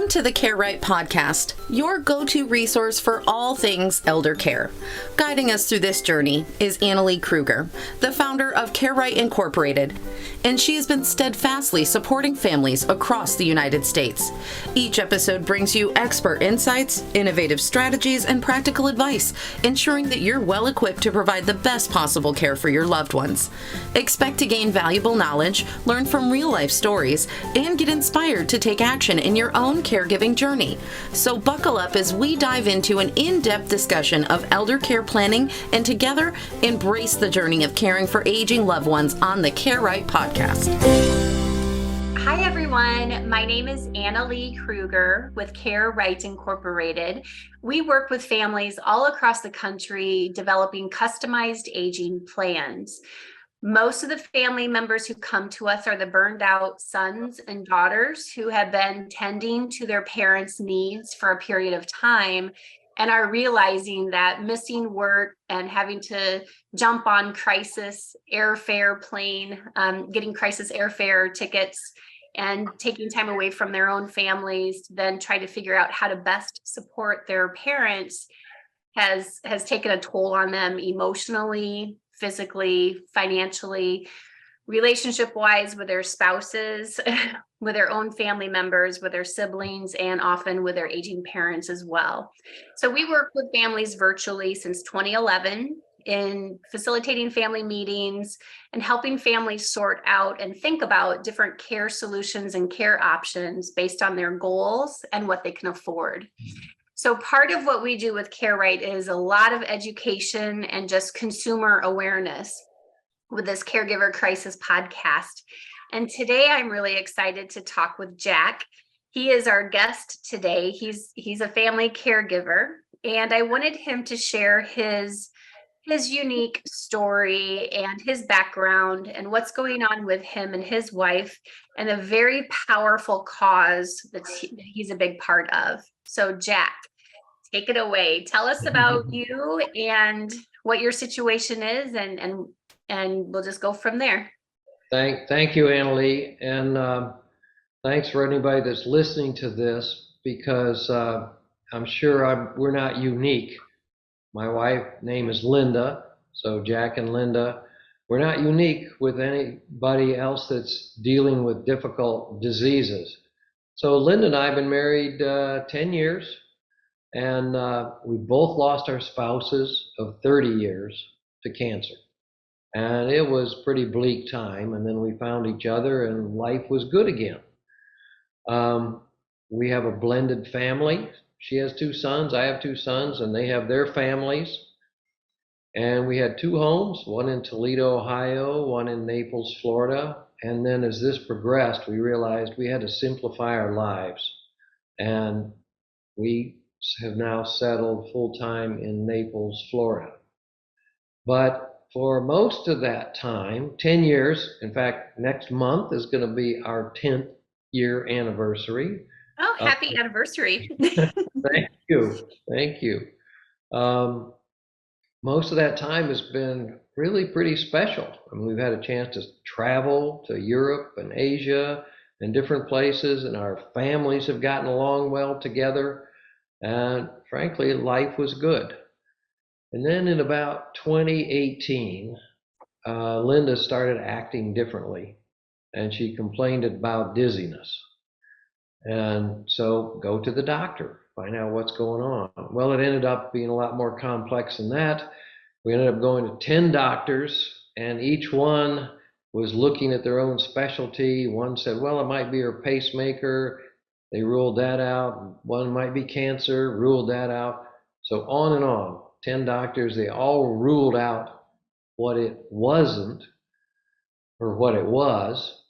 Welcome to the Care Right podcast, your go-to resource for all things elder care. Guiding us through this journey is Annalee Kruger, the founder of Care Right Incorporated, and she has been steadfastly supporting families across the United States. Each episode brings you expert insights, innovative strategies, and practical advice, ensuring that you're well equipped to provide the best possible care for your loved ones. Expect to gain valuable knowledge, learn from real-life stories, and get inspired to take action in your own caregiving journey. So buckle up as we dive into an in-depth discussion of elder care planning and together embrace the journey of caring for aging loved ones on the Care Right podcast. Hi everyone, my name is Annalee Kruger with Care Right Incorporated. We work with families all across the country developing customized aging plans. Most of the family members who come to us are the burned out sons and daughters who have been tending to their parents' needs for a period of time and are realizing that missing work and having to jump on crisis airfare plane, getting crisis airfare tickets and taking time away from their own families to then try to figure out how to best support their parents has taken a toll on them emotionally, physically, financially, relationship-wise with their spouses, with their own family members, with their siblings, and often with their aging parents as well. So we work with families virtually since 2011 in facilitating family meetings and helping families sort out and think about different care solutions and care options based on their goals and what they can afford. So part of what we do with Care Right is a lot of education and just consumer awareness with this Caregiver Crisis podcast. And today I'm really excited to talk with Jack. He is our guest today. He's a family caregiver, and I wanted him to share his unique story and his background and what's going on with him and his wife and a very powerful cause that he's a big part of. So Jack, take it away. Tell us about you and what your situation is, and we'll just go from there. Thank you, Annalee, and thanks for anybody that's listening to this, because I'm sure we're not unique. My wife's name is Linda, so Jack and Linda, we're not unique with anybody else that's dealing with difficult diseases. So Linda and I have been married 10 years, and we both lost our spouses of 30 years to cancer. And it was a pretty bleak time, and then we found each other and life was good again. We have a blended family. She has two sons, I have two sons, and they have their families. And we had two homes, one in Toledo, Ohio, one in Naples, Florida. And then as this progressed, we realized we had to simplify our lives. And we have now settled full-time in Naples, Florida. But for most of that time, 10 years, in fact, next month is going to be our 10th year anniversary. Oh, happy anniversary. Thank you. Thank you. Most of that time has been really pretty special. I mean, we've had a chance to travel to Europe and Asia and different places, and our families have gotten along well together. And frankly, life was good. And then in about 2018, Linda started acting differently, and she complained about dizziness. And so go to the doctor, find out what's going on. Well, it ended up being a lot more complex than that. We ended up going to 10 doctors, and each one was looking at their own specialty. One said, well, it might be her pacemaker. They ruled that out. One might be cancer, ruled that out. So on and on. 10 doctors, they all ruled out what it wasn't or what it was.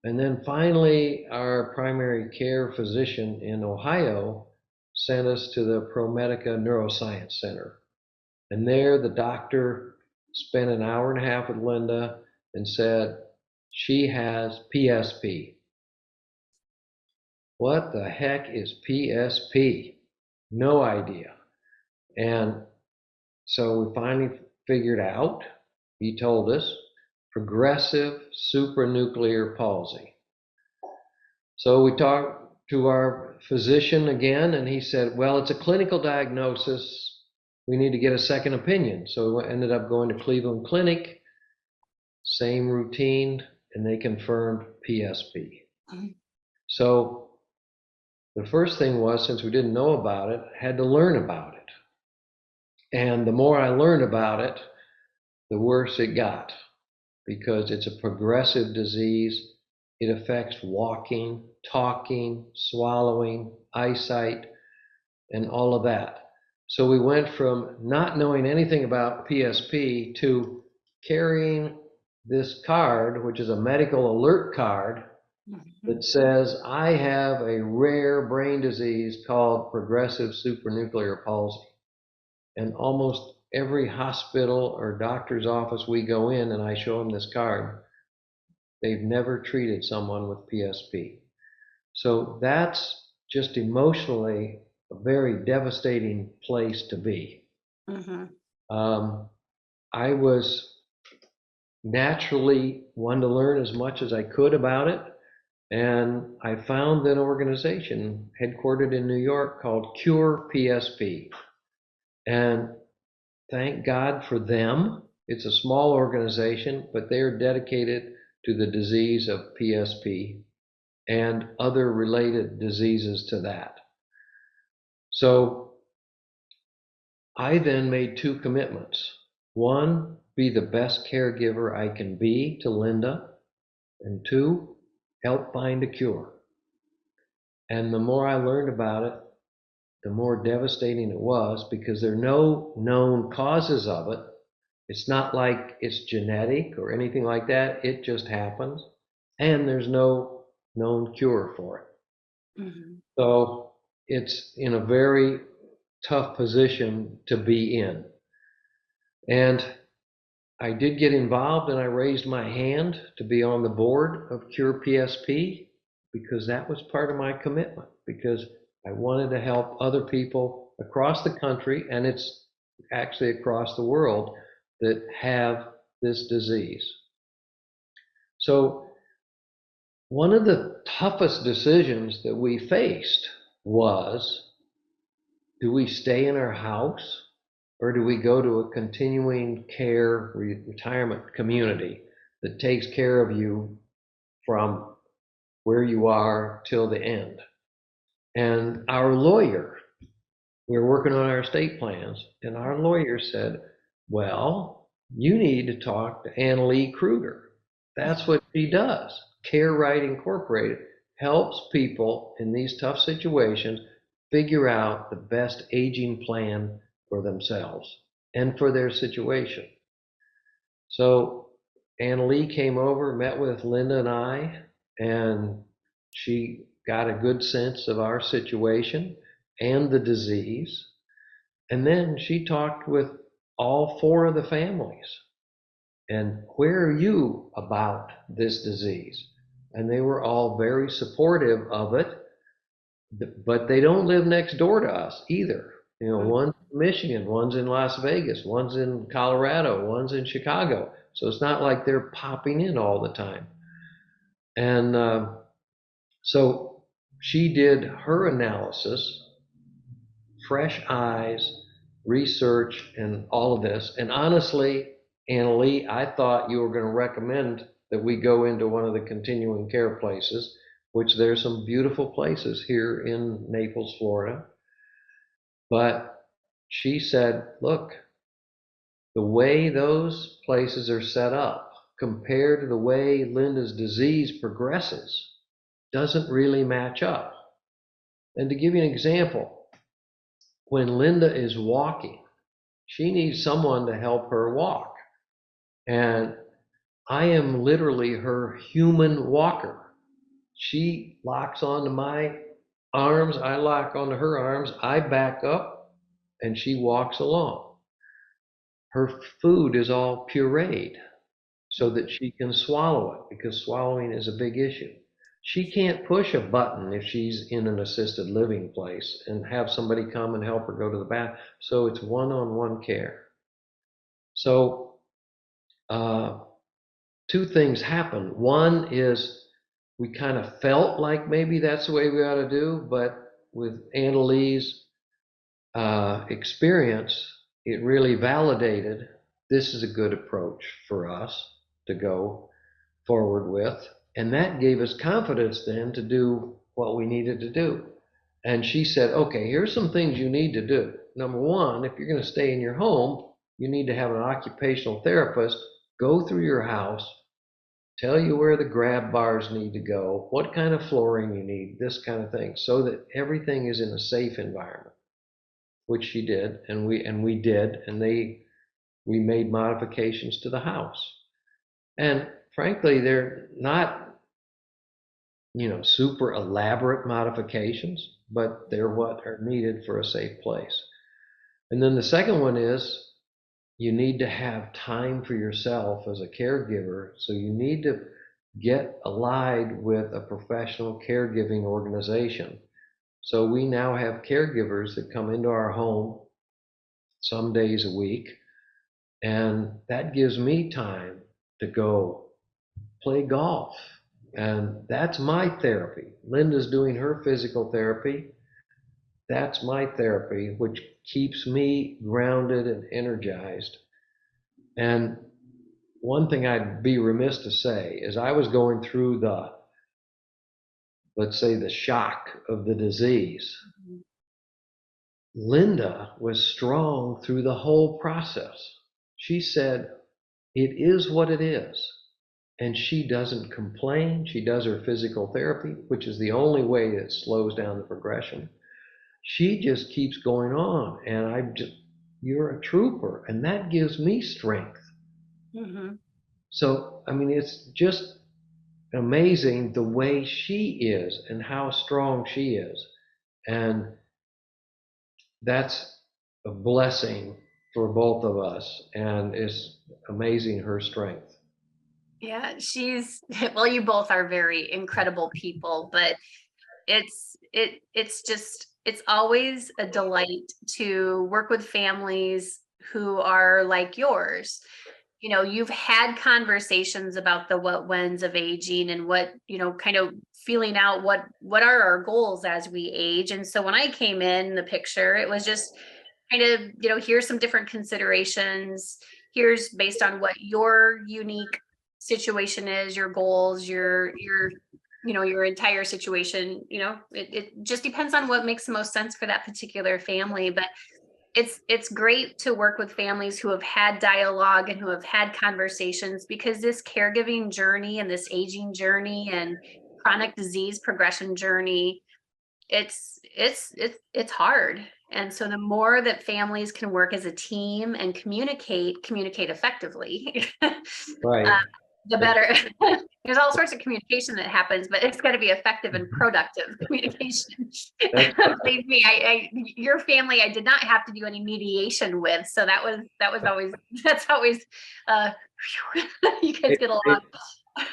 And then finally, our primary care physician in Ohio sent us to the ProMedica Neuroscience Center. And there the doctor spent an hour and a half with Linda and said, she has PSP. What the heck is PSP? No idea. And so we finally figured out, he told us, progressive supranuclear palsy. So we to our physician again, and he said, well, it's a clinical diagnosis. We need to get a second opinion. So we ended up going to Cleveland Clinic, same routine, and they confirmed PSP. So the first thing was, since we didn't know about it, I had to learn about it. And the more I learned about it, the worse it got, because it's a progressive disease. It affects walking, talking, swallowing, eyesight, and all of that. So we went from not knowing anything about PSP to carrying this card, which is a medical alert card, that says I have a rare brain disease called progressive supranuclear palsy. And almost every hospital or doctor's office we go in and I show them this card, they've never treated someone with PSP. So that's just emotionally a very devastating place to be. I was naturally wanting to learn as much as I could about it. And I found an organization headquartered in New York called Cure PSP. And thank God for them. It's a small organization, but they are dedicated to the disease of PSP and other related diseases to that. So I then made two commitments. One, be the best caregiver I can be to Linda, and two, help find a cure. And the more I learned about it, the more devastating it was, because there are no known causes of it. It's not like it's genetic or anything like that. It just happens. And there's no known cure for it. So it's in a very tough position to be in. And I did get involved, and I raised my hand to be on the board of Cure PSP, because that was part of my commitment, because I wanted to help other people across the country, and it's actually across the world, that have this disease. So one of the toughest decisions that we faced was, do we stay in our house, or do we go to a continuing care retirement community that takes care of you from where you are till the end? And our lawyer, we were working on our estate plans, and our lawyer said, well, you need to talk to Annalee Kruger. That's what she does. Care Right Incorporated helps people in these tough situations figure out the best aging plan for themselves and for their situation. So Annalee came over, met with Linda and I, and she got a good sense of our situation and the disease. And then she talked with all four of the families. And where are you about this disease? And they were all very supportive of it, but they don't live next door to us either. You know, one's in Michigan, one's in Las Vegas, one's in Colorado, one's in Chicago. So it's not like they're popping in all the time. And so she did her analysis, fresh eyes, research, and all of this. And honestly, Annalee, I thought you were going to recommend that we go into one of the continuing care places, which there's some beautiful places here in Naples, Florida. But she said, look, the way those places are set up compared to the way Linda's disease progresses doesn't really match up. And to give you an example, when Linda is walking, she needs someone to help her walk. And I am literally her human walker. She locks onto my arms, I lock onto her arms, I back up, and she walks along. Her food is all pureed so that she can swallow it, because swallowing is a big issue. She can't push a button if she's in an assisted living place and have somebody come and help her go to the bath. So it's one-on-one care. So two things happen. One is we kind of felt like maybe that's the way we ought to do, but with Anna Lee's experience, it really validated this is a good approach for us to go forward with. And that gave us confidence then to do what we needed to do. And she said, okay, here's some things you need to do. Number one, if you're going to stay in your home, you need to have an occupational therapist go through your house, tell you where the grab bars need to go, what kind of flooring you need, this kind of thing, so that everything is in a safe environment, which she did, and we did, and we made modifications to the house. And frankly, they're not, super elaborate modifications, but they're what are needed for a safe place. And then the second one is you need to have time for yourself as a caregiver. So you need to get allied with a professional caregiving organization. So we now have caregivers that come into our home some days a week, and that gives me time to go play golf. And that's my therapy. Linda's doing her physical therapy. That's my therapy, which keeps me grounded and energized. And one thing I'd be remiss to say is I was going through let's say, the shock of the disease. Linda was strong through the whole process. She said, it is what it is. And she doesn't complain. She does her physical therapy, which is the only way that slows down the progression. She just keeps going on. And you're a trooper. And that gives me strength. Mm-hmm. So, I mean, it's just amazing the way she is and how strong she is. And that's a blessing for both of us. And it's amazing her strength. Yeah, well, you both are very incredible people, but it's always a delight to work with families who are like yours. You've had conversations about the what whens of aging and what, kind of feeling out what are our goals as we age. And so when I came in the picture, it was just kind of, here's some different considerations. Here's based on what your unique situation is, your goals, your entire situation. It just depends on what makes the most sense for that particular family. But it's great to work with families who have had dialogue and who have had conversations, because this caregiving journey and this aging journey and chronic disease progression journey, it's hard. And so the more that families can work as a team and communicate effectively, Right. the better. There's all sorts of communication that happens, but it's got to be effective and productive communication. Believe me, your family, I did not have to do any mediation with, so that's always you guys get along.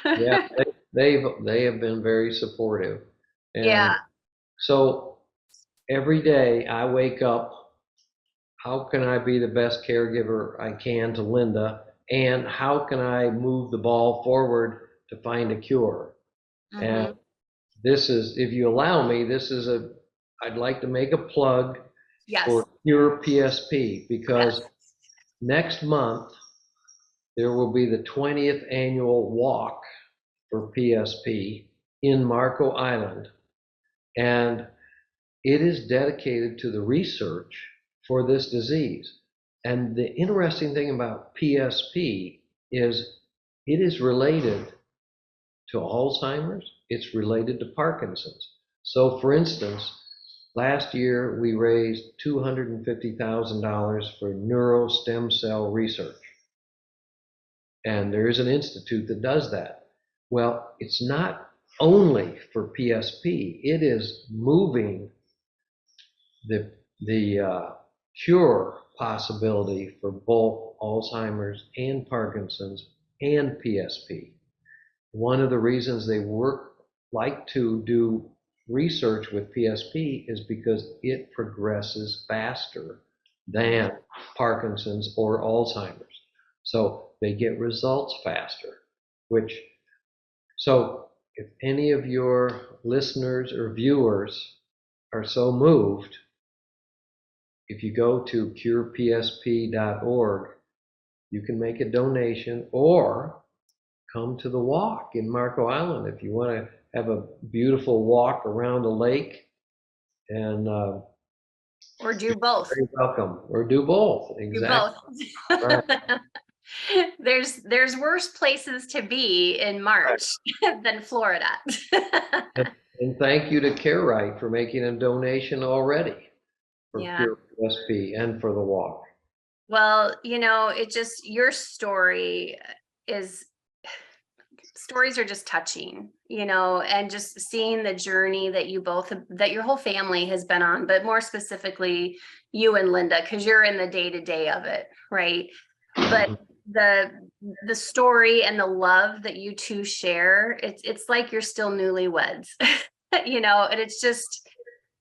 Yeah, they have been very supportive. And Yeah. so every day I wake up, how can I be the best caregiver I can to Linda? And how can I move the ball forward to find a cure? Mm-hmm. And this is, if you allow me, I'd like to make a plug for Cure PSP, because next month there will be the 20th annual walk for PSP in Marco Island. And it is dedicated to the research for this disease. And the interesting thing about PSP is it is related to Alzheimer's, it's related to Parkinson's. So for instance, last year we raised $250,000 for neuro stem cell research. And there is an institute that does that. Well, it's not only for PSP, it is moving the cure possibility for both Alzheimer's and Parkinson's and PSP. One of the reasons they like to do research with PSP is because it progresses faster than Parkinson's or Alzheimer's. So they get results faster, so if any of your listeners or viewers are so moved, if you go to curepsp.org, you can make a donation or come to the walk in Marco Island if you want to have a beautiful walk around a lake. And or do both. Very welcome. Or do both. Exactly. Do both. Right. There's worse places to be in March than Florida. And thank you to CareRight for making a donation already for Cure PSP and for the walk. Well, your stories are just touching, and just seeing the journey that that your whole family has been on, but more specifically you and Linda, because you're in the day-to-day of it, right? But the story and the love that you two share, it's like you're still newlyweds, and it's just,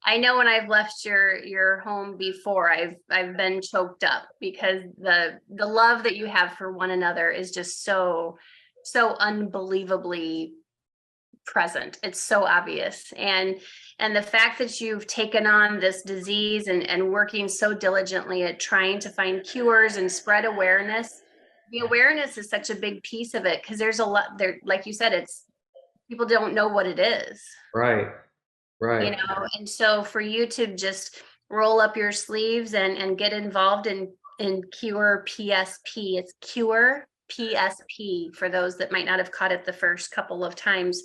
I know when I've left your home before, I've been choked up because the love that you have for one another is just so unbelievably present. It's so obvious. And the fact that you've taken on this disease and working so diligently at trying to find cures and spread awareness. The awareness is such a big piece of it because there's a lot there, like you said, people don't know what it is. Right. And so for you to just roll up your sleeves and get involved in Cure PSP, it's Cure PSP for those that might not have caught it the first couple of times.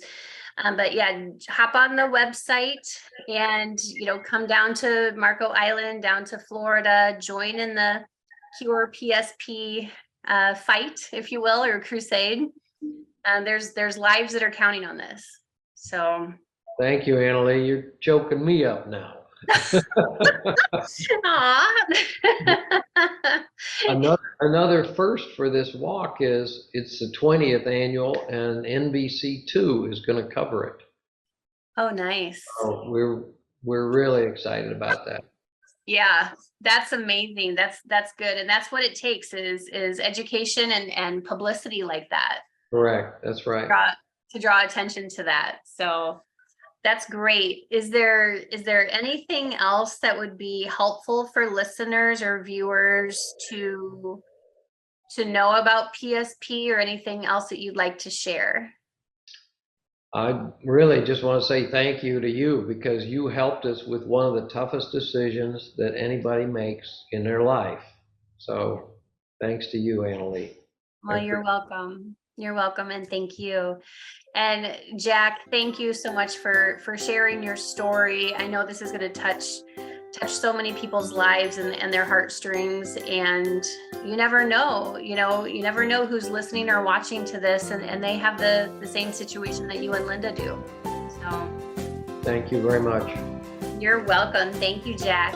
But yeah, hop on the website and, come down to Marco Island, down to Florida, join in the Cure PSP fight, if you will, or crusade. There's lives that are counting on this. So thank you, Annalee. You're choking me up now. Another first for this walk is it's the 20th annual, and NBC2 is going to cover it. Oh, nice. So we're really excited about that. Yeah, that's amazing. That's good, and that's what it takes is education and publicity like that. Correct. That's right. To draw attention to that. So that's great. Is there anything else that would be helpful for listeners or viewers to know about PSP, or anything else that you'd like to share? I really just want to say thank you to you, because you helped us with one of the toughest decisions that anybody makes in their life. So thanks to you, Annalee. Well, you're welcome. You're welcome, and thank you. And Jack, thank you so much for sharing your story. I know this is going to touch so many people's lives and their heartstrings, and you never know, you never know who's listening or watching to this, and they have the same situation that you and Linda do. So thank you very much. You're welcome. Thank you, Jack.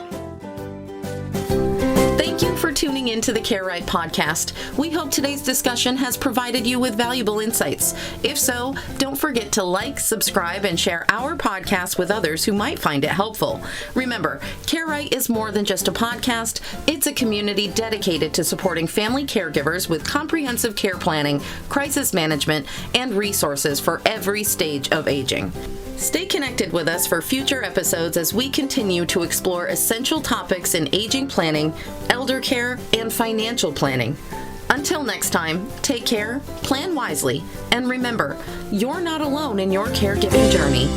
Thank you for tuning into the CareRight podcast. We hope today's discussion has provided you with valuable insights. If so, don't forget to like, subscribe, and share our podcast with others who might find it helpful. Remember, CareRight is more than just a podcast. It's a community dedicated to supporting family caregivers with comprehensive care planning, crisis management, and resources for every stage of aging. Stay connected with us for future episodes as we continue to explore essential topics in aging planning, elder care, and financial planning. Until next time, take care, plan wisely, and remember, you're not alone in your caregiving journey.